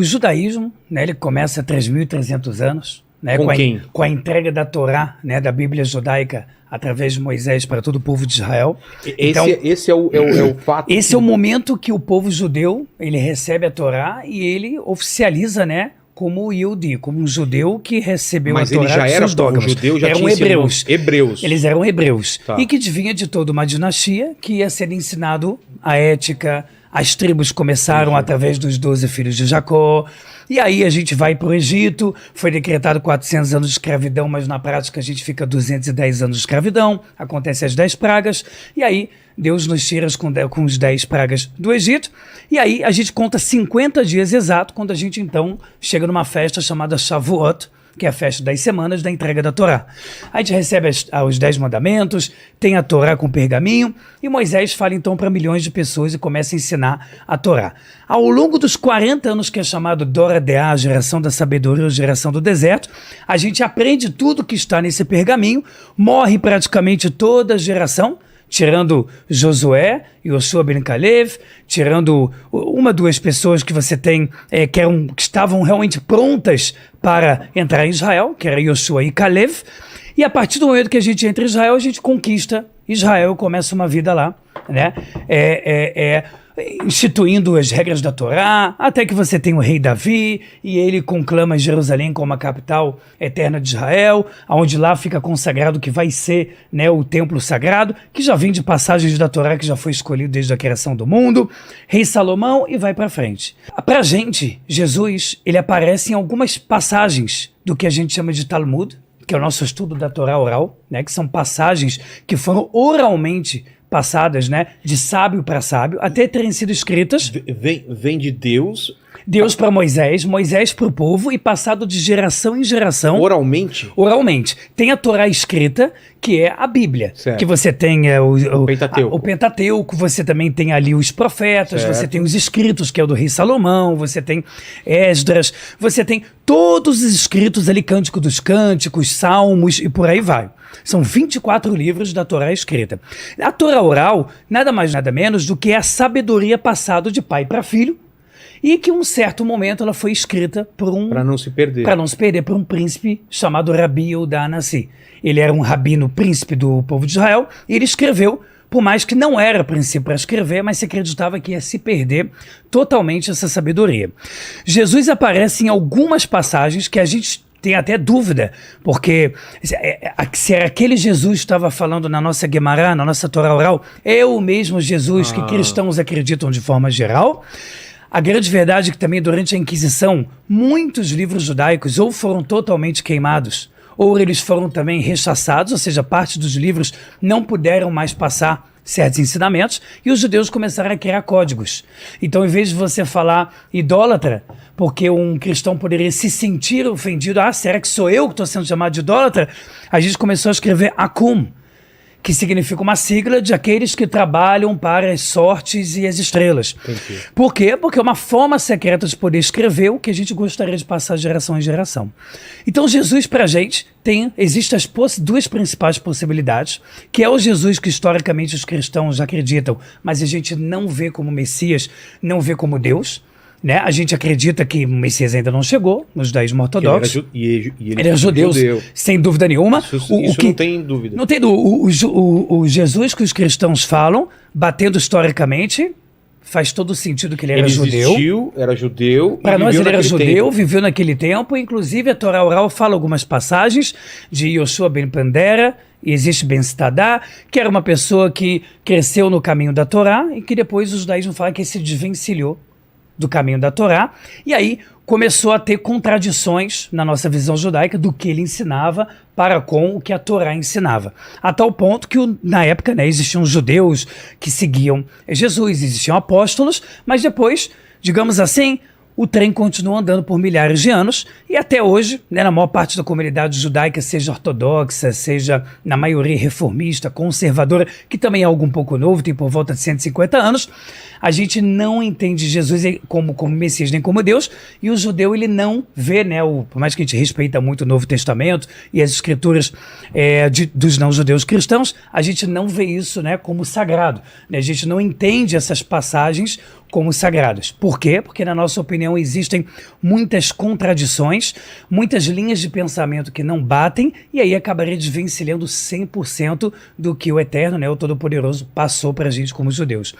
O judaísmo, né, ele começa há 3.300 anos, né, Com quem? Com a entrega da Torá, né, da Bíblia judaica, através de Moisés para todo o povo de Israel. Esse é o fato. Esse é o momento que o povo judeu ele recebe a Torá e ele oficializa, né, como Yehudi, como um judeu que recebeu a Torá. Mas ele já era um judeu, já eram tinha hebreus. Hebreus. Eles eram hebreus. Tá. E que vinha de toda uma dinastia que ia ser ensinado a ética. As tribos começaram através dos 12 filhos de Jacó. E aí a gente vai para o Egito, foi decretado 400 anos de escravidão, mas na prática a gente fica 210 anos de escravidão, acontecem as 10 pragas, e aí Deus nos tira com os 10 pragas do Egito, e aí a gente conta 50 dias exato, quando a gente então chega numa festa chamada Shavuot, que é a festa das semanas da entrega da Torá. A gente recebe os 10 mandamentos, tem a Torá com pergaminho, e Moisés fala então para milhões de pessoas e começa a ensinar a Torá. Ao longo dos 40 anos que é chamado Dora Deá, geração da sabedoria, geração do deserto, a gente aprende tudo que está nesse pergaminho, morre praticamente toda a geração, tirando Josué e Yoshua ben Kalev, tirando duas pessoas que você tem, que estavam realmente prontas para entrar em Israel, que era Yoshua e Kalev, e a partir do momento que a gente entra em Israel, a gente conquista Israel, começa uma vida lá, né? Instituindo as regras da Torá, até que você tem o rei Davi, e ele conclama Jerusalém como a capital eterna de Israel, onde lá fica consagrado que vai ser, né, o templo sagrado, que já vem de passagens da Torá que já foi escolhido desde a criação do mundo, rei Salomão, e vai para frente. Pra gente, Jesus, ele aparece em algumas passagens do que a gente chama de Talmud, que é o nosso estudo da Torá oral, né, que são passagens que foram oralmente passadas, né, de sábio para sábio, até terem sido escritas. Vem de Deus. Deus para Moisés, Moisés para o povo e passado de geração em geração. Oralmente? Oralmente. Tem a Torá escrita, que é a Bíblia. Certo. Que você tem o Pentateuco. O Pentateuco, você também tem ali os profetas, certo. Você tem os escritos, que é o do rei Salomão, você tem Esdras, você tem todos os escritos ali, Cântico dos Cânticos, Salmos e por aí vai. São 24 livros da Torá escrita. A Torá oral, nada mais nada menos do que a sabedoria passada de pai para filho, e que em um certo momento ela foi escrita por para não se perder. Para não se perder, por um príncipe chamado Rabi Yehuda Hanassi. Ele era um rabino príncipe do povo de Israel, e ele escreveu, por mais que não era princípio para escrever, mas se acreditava que ia se perder totalmente essa sabedoria. Jesus aparece em algumas passagens que a gente tem até dúvida, porque se era aquele Jesus que estava falando na nossa Guemará, na nossa Torá oral, é o mesmo Jesus que cristãos acreditam de forma geral. A grande verdade é que também durante a Inquisição, muitos livros judaicos ou foram totalmente queimados, ou eles foram também rechaçados, ou seja, parte dos livros não puderam mais passar certos ensinamentos, e os judeus começaram a criar códigos. Então, em vez de você falar idólatra, porque um cristão poderia se sentir ofendido, será que sou eu que estou sendo chamado de idólatra? A gente começou a escrever Akum, que significa uma sigla de aqueles que trabalham para as sortes e as estrelas. Entendi. Por quê? Porque é uma forma secreta de poder escrever o que a gente gostaria de passar de geração em geração. Então Jesus pra gente existem as duas principais possibilidades, que é o Jesus que historicamente os cristãos acreditam, mas a gente não vê como Messias, não vê como Deus, né? A gente acredita que o Messias ainda não chegou, nos judaísmos ortodoxos. Ele era judeu, sem dúvida nenhuma. Isso não tem dúvida. Não tem dúvida. O Jesus que os cristãos falam, batendo historicamente, faz todo sentido que ele era judeu. Era judeu. Para nós ele era judeu, viveu naquele tempo. Inclusive a Torá oral fala algumas passagens de Yoshua ben Pandera, e existe Ben Stadá, que era uma pessoa que cresceu no caminho da Torá e que depois os judaísmos falam que se desvencilhou do caminho da Torá, e aí começou a ter contradições na nossa visão judaica do que ele ensinava para com o que a Torá ensinava. A tal ponto que na época, né, existiam judeus que seguiam Jesus, existiam apóstolos, mas depois, digamos assim, o trem continua andando por milhares de anos e até hoje, né, na maior parte da comunidade judaica, seja ortodoxa, seja na maioria reformista, conservadora, que também é algo um pouco novo, tem por volta de 150 anos, a gente não entende Jesus como Messias nem como Deus, e o judeu ele não vê, né, por mais que a gente respeita muito o Novo Testamento e as escrituras dos não-judeus cristãos, a gente não vê isso, né, como sagrado, né? A gente não entende essas passagens como sagrados. Por quê? Porque, na nossa opinião, existem muitas contradições, muitas linhas de pensamento que não batem, e aí acabaria desvencilhando 100% do que o Eterno, né, o Todo-Poderoso, passou para a gente como judeus.